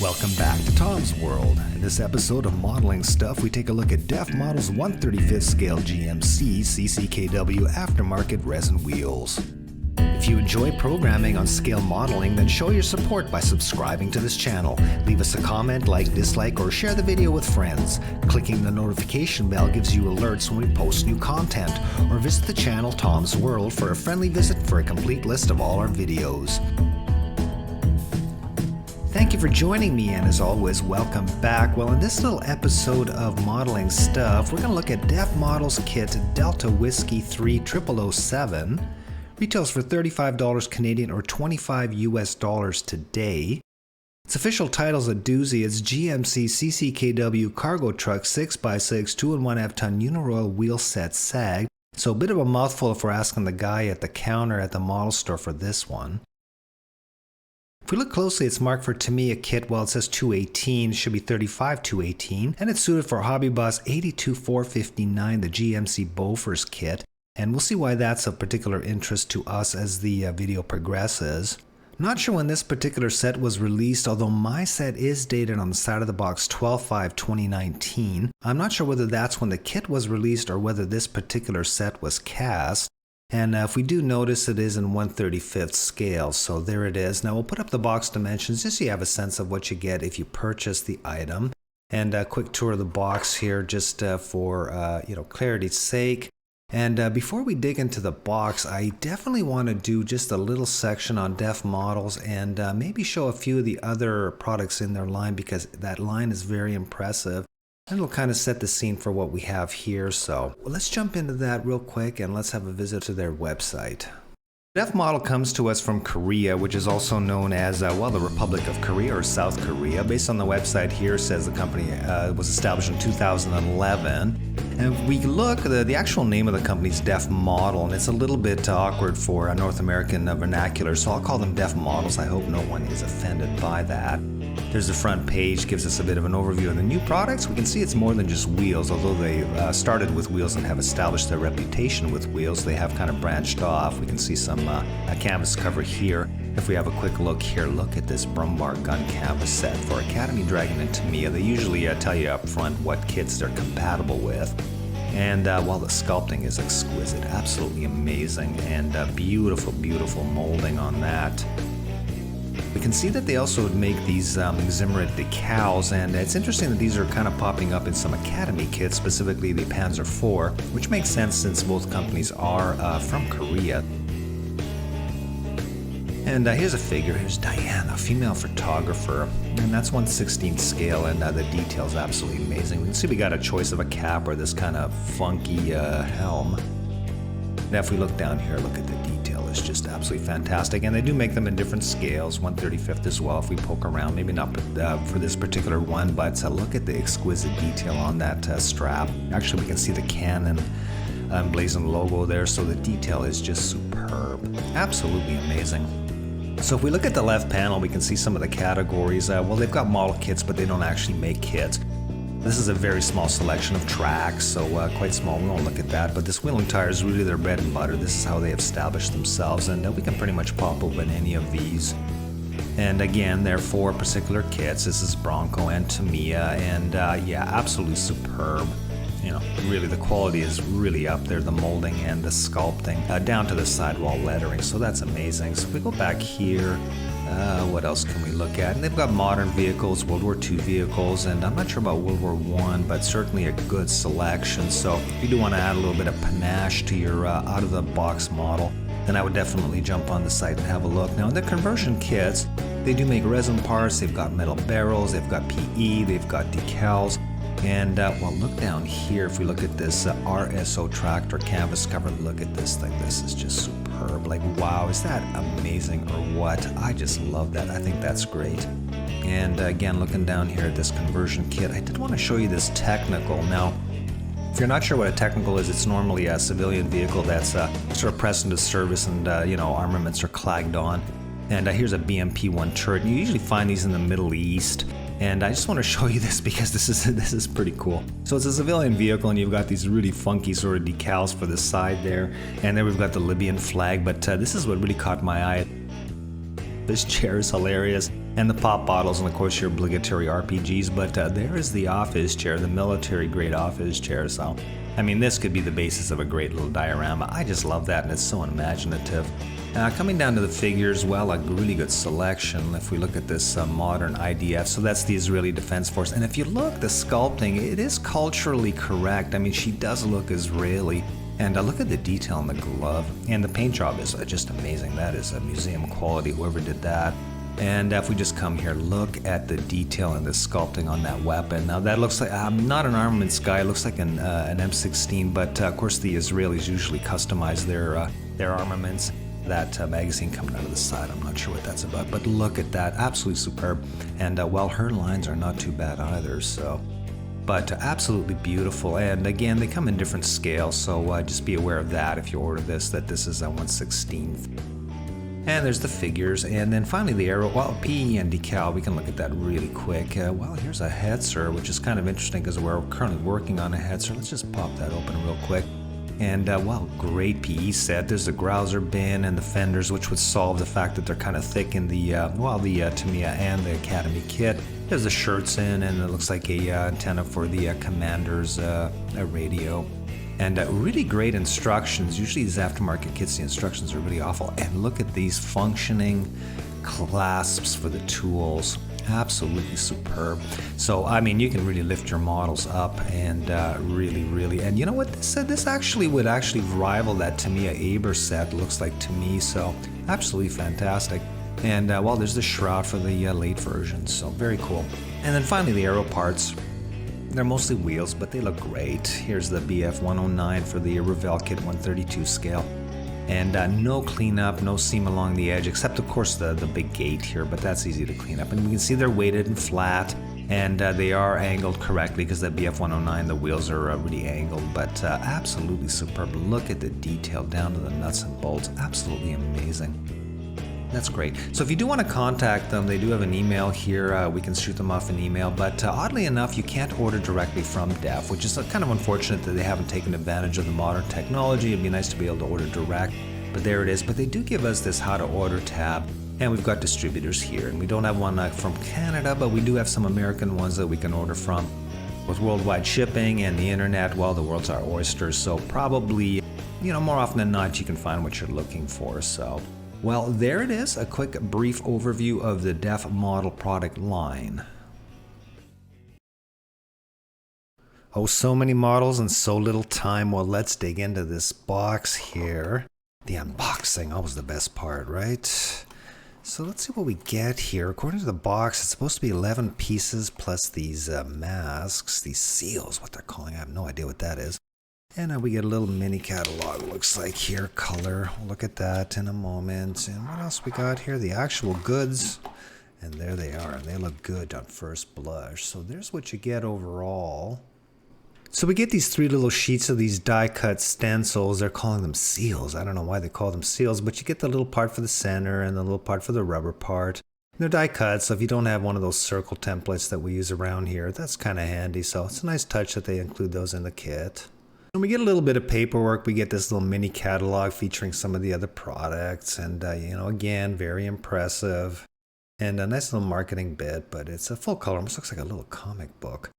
Welcome back to Tom's World. In this episode of Modeling Stuff, we take a look at DEF Model's 1/35th scale GMC CCKW aftermarket resin wheels. If you enjoy programming on scale modeling, then show your support by subscribing to this channel. Leave us a comment, like, dislike, or share the video with friends. Clicking the notification bell gives you alerts when we post new content, or visit the channel Tom's World for a friendly visit for a complete list of all our videos. Thank you for joining me, and as always, welcome back. Well, in this little episode of Modeling Stuff, we're going to look at DEF Model's kit Delta Whiskey 3 0007. Retails for $35 Canadian or $25 US today. Its official title's a doozy. It's GMC CCKW Cargo Truck 6x6 2-in-1 F-ton Uniroyal wheel set sag. So a bit of a mouthful if we're asking the guy at the counter at the model store for this one. If we look closely, it's marked for Tamiya kit. Well, it says 218, it should be 35 218, and it's suited for Hobby Boss 82459, the GMC Bofors kit, and we'll see why that's of particular interest to us as the video progresses. Not sure when this particular set was released, although my set is dated on the side of the box 12/5/2019. I'm not sure whether that's when the kit was released or whether this particular set was cast. And if we do notice, it is in 1/35th scale, so there it is. Now we'll put up the box dimensions just so you have a sense of what you get if you purchase the item. And a quick tour of the box here just for clarity's sake. And before we dig into the box, I definitely want to do just a little section on DEF Models and maybe show a few of the other products in their line, because that line is very impressive. And it'll kind of set the scene for what we have here. So let's jump into that real quick and let's have a visit to their website. DEF Model comes to us from Korea, which is also known as, the Republic of Korea or South Korea. Based on the website here, it says the company was established in 2011. And if we look, the actual name of the company is DEF Model, and it's a little bit awkward for North American vernacular, so I'll call them DEF Models. I hope no one is offended by that. There's the front page, gives us a bit of an overview of the new products. We can see it's more than just wheels. Although they started with wheels and have established their reputation with wheels, they have kind of branched off. We can see some a canvas cover here. If we have a quick look here, look at this Brumbar gun canvas set for Academy, Dragon, and Tamiya. They usually tell you up front what kits they're compatible with. And while the sculpting is exquisite, absolutely amazing, and beautiful, beautiful molding on that. We can see that they also make these Zimmerit decals, and it's interesting that these are kind of popping up in some Academy kits, specifically the Panzer IV, which makes sense since both companies are from Korea. And here's a figure. Here's Diana, female photographer, and that's 1/16 scale, and the detail's absolutely amazing. We can see we got a choice of a cap or this kind of funky helm. Now if we look down here, look at the detail. It's just absolutely fantastic, and they do make them in different scales, 1/35th as well if we poke around. Maybe not for this particular one, but look at the exquisite detail on that strap. Actually, we can see the Canon emblazoned logo there, so the detail is just superb. Absolutely amazing. So if we look at the left panel, we can see some of the categories. Well, they've got model kits, but they don't actually make kits. This is a very small selection of tracks, so quite small. We won't look at that, but this wheel and tire is really their bread and butter. This is how they have established themselves, and we can pretty much pop open any of these. And again, they're for particular kits. This is Bronco and Tamiya, and yeah, absolutely superb. You know, really the quality is really up there, the molding and the sculpting, down to the sidewall lettering, so that's amazing. So if we go back here, what else can we look at? And they've got modern vehicles, World War II vehicles, and I'm not sure about World War I, but certainly a good selection. So if you do want to add a little bit of panache to your out-of-the-box model, then I would definitely jump on the site and have a look. Now in the conversion kits, they do make resin parts, they've got metal barrels, they've got PE, they've got decals. And well, look down here. If we look at this RSO tractor canvas cover, look at this thing. This is just superb. Like, wow, is that amazing or what? I just love that. I think that's great. And again, looking down here at this conversion kit, I did want to show you this technical. Now, if you're not sure what a technical is, it's normally a civilian vehicle that's sort of pressed into service, and armaments are clagged on. And here's a BMP-1 turret. And you usually find these in the Middle East. And I just want to show you this because this is pretty cool. So it's a civilian vehicle, and you've got these really funky sort of decals for the side there. And then we've got the Libyan flag, but this is what really caught my eye. This chair is hilarious. and the pop bottles, and of course your obligatory RPGs. But there is the office chair, the military grade office chair. So, I mean, this could be the basis of a great little diorama. I just love that, and it's so imaginative. Coming down to the figures, well, a really good selection if we look at this modern IDF. So that's the Israeli Defense Force. And if you look, the sculpting, it is culturally correct. I mean, she does look Israeli. And look at the detail on the glove. And the paint job is just amazing. That is a museum quality, whoever did that. And if we just come here, look at the detail and the sculpting on that weapon. Now that looks like, I'm not an armaments guy, it looks like an M16, but of course the Israelis usually customize their armaments. That magazine coming out of the side, I'm not sure what that's about, but look at that, absolutely superb. And well, her lines are not too bad either, so. But absolutely beautiful, and again, they come in different scales, so just be aware of that if you order this, that this is a 1/16. And there's the figures, and then finally the arrow, well, PE and decal, we can look at that really quick. Well, here's a Hetzer, which is kind of interesting because we're currently working on a Hetzer. Let's just pop that open real quick. And well, great PE set. There's the Grouser bin and the fenders, which would solve the fact that they're kind of thick in the Tamiya and the Academy kit. There's the shirts in, and it looks like a antenna for the commander's radio. And really great instructions. Usually these aftermarket kits, the instructions are really awful. And look at these functioning clasps for the tools. Absolutely superb. So, I mean, you can really lift your models up and really, and you know what, this actually would rival that Tamiya Aber set, looks like to me, so absolutely fantastic. And well, there's the shroud for the late version, so very cool. And then finally the arrow parts. They're mostly wheels, but they look great. Here's the BF 109 for the Revell Kit 132 scale. And no cleanup, no seam along the edge, except of course the big gate here, but that's easy to clean up. And you can see they're weighted and flat, and they are angled correctly because that BF 109, the wheels are really angled, but absolutely superb. Look at the detail down to the nuts and bolts, absolutely amazing. That's great. So if you do want to contact them, they do have an email here. We can shoot them off an email, but oddly enough, you can't order directly from DEF, which is kind of unfortunate that they haven't taken advantage of the modern technology. It'd be nice to be able to order direct, but there it is. But they do give us this how to order tab, and we've got distributors here, and we don't have one from Canada, but we do have some American ones that we can order from. With worldwide shipping and the internet, well, the world's our oyster, so probably, more often than not, you can find what you're looking for, so. Well, there it is, a quick brief overview of the DEF model product line. Oh, so many models and so little time. Well, let's dig into this box here. The unboxing, always the best part, right? So let's see what we get here. According to the box, it's supposed to be 11 pieces plus these masks, these seals, what they're calling. I have no idea what that is. And we get a little mini catalog, looks like here, color. We'll look at that in a moment. And what else we got here? The actual goods. And there they are. And they look good on first blush. So there's what you get overall. So we get these 3 little sheets of these die-cut stencils. They're calling them seals. I don't know why they call them seals, but you get the little part for the center and the little part for the rubber part. They're die-cut, so if you don't have one of those circle templates that we use around here, that's kind of handy. So it's a nice touch that they include those in the kit. And we get a little bit of paperwork. We get this little mini catalog featuring some of the other products. And, again, very impressive. And a nice little marketing bit, but it's a full color. Almost looks like a little comic book.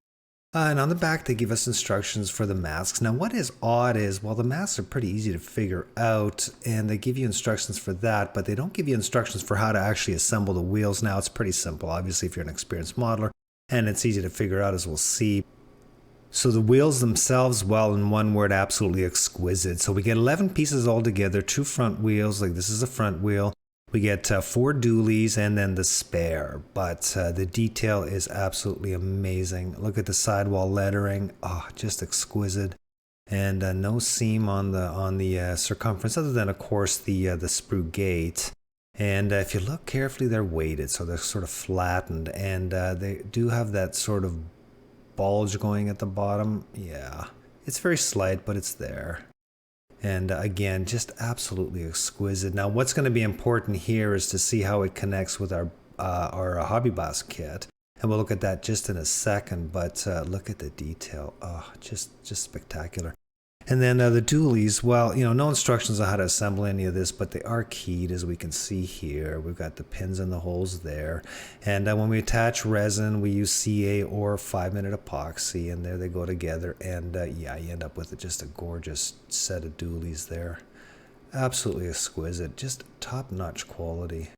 And on the back, they give us instructions for the masks. Now, what is odd is, well, the masks are pretty easy to figure out, and they give you instructions for that, but they don't give you instructions for how to actually assemble the wheels. Now, it's pretty simple, obviously, if you're an experienced modeler, and it's easy to figure out, as we'll see. So the wheels themselves, well, in one word, absolutely exquisite. So we get 11 pieces all together, 2 front wheels, like this is a front wheel. We get 4 dualies and then the spare, but the detail is absolutely amazing. Look at the sidewall lettering, just exquisite. And no seam on the circumference, other than, of course, the sprue gate. And if you look carefully, they're weighted, so they're sort of flattened, and they do have that sort of bulge going at the bottom. Yeah, it's very slight, but it's there. And again, just absolutely exquisite. Now, what's going to be important here is to see how it connects with our Hobby Boss kit. And we'll look at that just in a second, but look at the detail. Oh, just spectacular. And then the dualies, well, no instructions on how to assemble any of this, but they are keyed, as we can see here. We've got the pins and the holes there. And when we attach resin, we use CA or 5-minute epoxy, and there they go together. And yeah, you end up with just a gorgeous set of dualies there. Absolutely exquisite, just top-notch quality.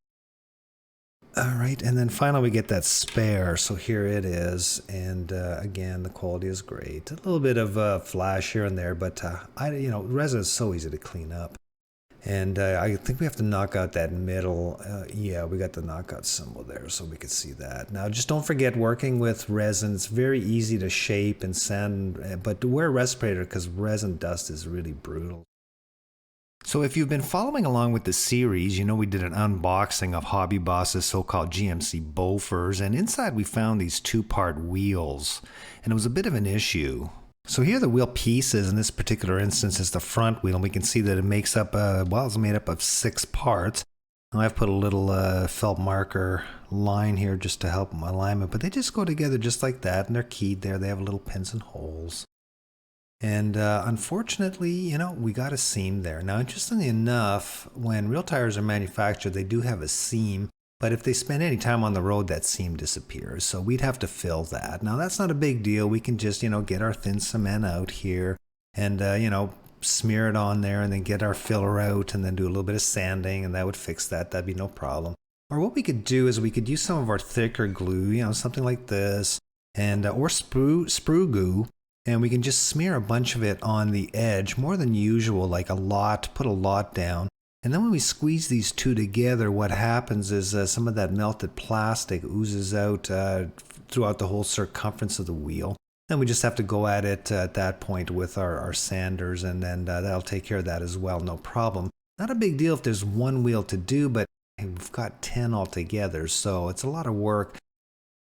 All right, and then finally we get that spare, so here it is, and again, the quality is great. A little bit of flash here and there, but resin is so easy to clean up. And I think we have to knock out that middle. Yeah, we got the knockout symbol there, so we could see that. Now, just don't forget, working with resin, it's very easy to shape and sand, but wear a respirator because resin dust is really brutal. So if you've been following along with the series, we did an unboxing of Hobby Boss's so-called GMC Bofors, and inside we found these 2-part wheels, and it was a bit of an issue. So here are the wheel pieces. In this particular instance, is the front wheel, and we can see that it makes up, it's made up of 6 parts. Now I've put a little felt marker line here just to help my alignment, but they just go together just like that, and they're keyed there. They have little pins and holes. And unfortunately, we got a seam there. Now, interestingly enough, when real tires are manufactured, they do have a seam, but if they spend any time on the road, that seam disappears. So we'd have to fill that. Now, that's not a big deal. We can just, get our thin cement out here and, smear it on there and then get our filler out and then do a little bit of sanding, and that would fix that. That'd be no problem. Or what we could do is we could use some of our thicker glue, something like this, and or sprue goo. And we can just smear a bunch of it on the edge, more than usual, like a lot, put a lot down. And then when we squeeze these two together, what happens is some of that melted plastic oozes out throughout the whole circumference of the wheel. Then we just have to go at it at that point with our sanders, and then that'll take care of that as well, no problem. Not a big deal if there's one wheel to do, but we've got 10 altogether, so it's a lot of work.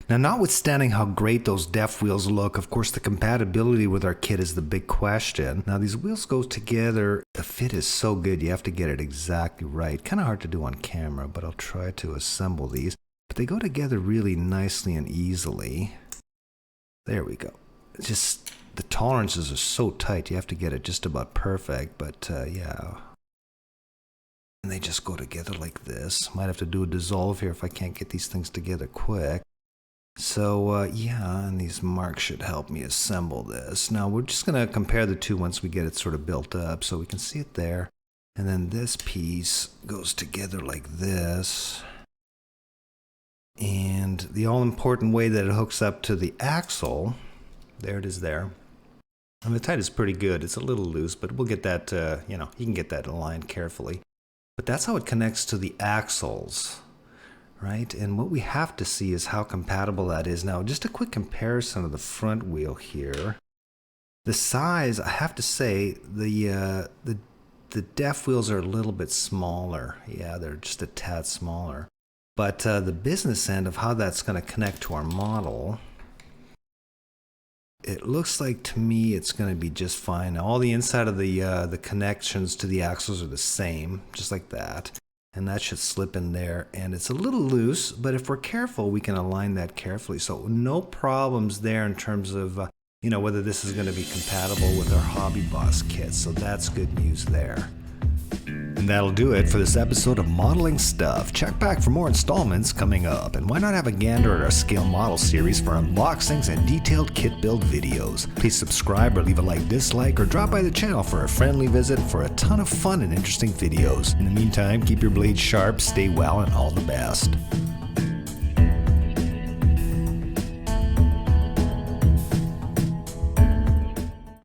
Now, notwithstanding how great those DEF wheels look, of course the compatibility with our kit is the big question. Now, these wheels go together, the fit is so good, you have to get it exactly right. Kind of hard to do on camera, but I'll try to assemble these. But they go together really nicely and easily. There we go. It's just, the tolerances are so tight, you have to get it just about perfect, but yeah. And they just go together like this. Might have to do a dissolve here if I can't get these things together quick. So yeah, and these marks should help me assemble this. Now we're just going to compare the two once we get it sort of built up, so we can see it there. And then this piece goes together like this. And the all-important way that it hooks up to the axle, there it is there. And the tight is pretty good. It's a little loose, but we'll get that, you can get that aligned carefully. But that's how it connects to the axles. Right, and what we have to see is how compatible that is. Now, just a quick comparison of the front wheel here. The size, I have to say, the DEF wheels are a little bit smaller. Yeah, they're just a tad smaller. But the business end of how that's going to connect to our model, it looks like to me it's going to be just fine. All the inside of the connections to the axles are the same, just like that. And that should slip in there, and it's a little loose, but if we're careful, we can align that carefully. So no problems there in terms of, whether this is going to be compatible with our Hobby Boss kit. So that's good news there. And that'll do it for this episode of Modeling Stuff. Check back for more installments coming up, and why not have a gander at our scale model series for unboxings and detailed kit build videos. Please subscribe or leave a like, dislike, or drop by the channel for a friendly visit for a ton of fun and interesting videos. In the meantime, keep your blades sharp, stay well, and all the best.